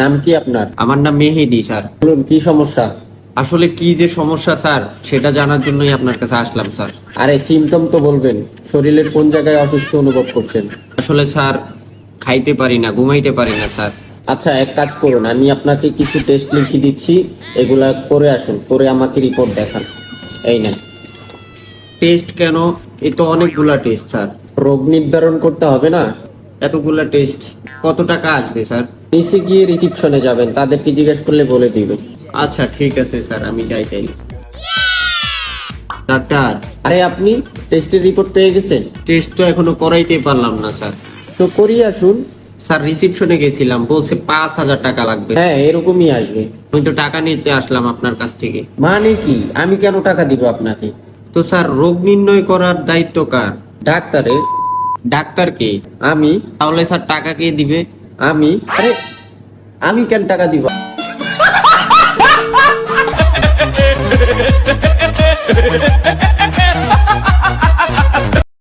নাম কি আপনার? আমার নাম মেহেদি স্যার। বলুন কি সমস্যা? আসলে কি যে সমস্যা স্যার সেটা জানার জন্যই আপনার কাছে আসলাম স্যার। আরে সিমটম তো বলবেন, শরীরের কোন জায়গায় অসুস্থ অনুভব করছেন? আসলে স্যার খাইতে পারি না, ঘুমাইতে পারি না স্যার। আচ্ছা এক কাজ করুন, আমি আপনাকে কিছু টেস্ট লিখে দিচ্ছি, এগুলা করে আসুন, করে আমাকে রিপোর্ট দেখান। এই নেন। টেস্ট কেন? এই তো অনেকগুলা টেস্ট স্যার। রোগ নির্ধারণ করতে হবে না? এতগুলা টেস্ট কত টাকা আসবে স্যার? নিচে গিয়ে রিসিপশনে যাবেন, তাদেরকে জিজ্ঞেস করলে বলে দিবে। আচ্ছা ঠিক আছে স্যার, আমি যাই তাই। ডাক্তার, আরে আপনি টেস্টের রিপোর্ট পেয়ে গেছেন? টেস্ট তো এখনো করাইতে পারলাম না স্যার। তো করিয়ে আসুন। স্যার রিসিপশনে গেছিলাম, বলছে 5,000 টাকা লাগবে। হ্যাঁ এরকমই আসবে। আমি তো টাকা নিতে আসলাম আপনার কাছ থেকে। মানে কি, আমি কেন টাকা দিব আপনাকে? তো স্যার রোগ নির্ণয় করার দায়িত্ব কার? ডাক্তারের। ডাক্তার কে? আমি। তাহলে স্যার টাকা কে দিবে? আমি? আরে আমি কেন টাকা দিব?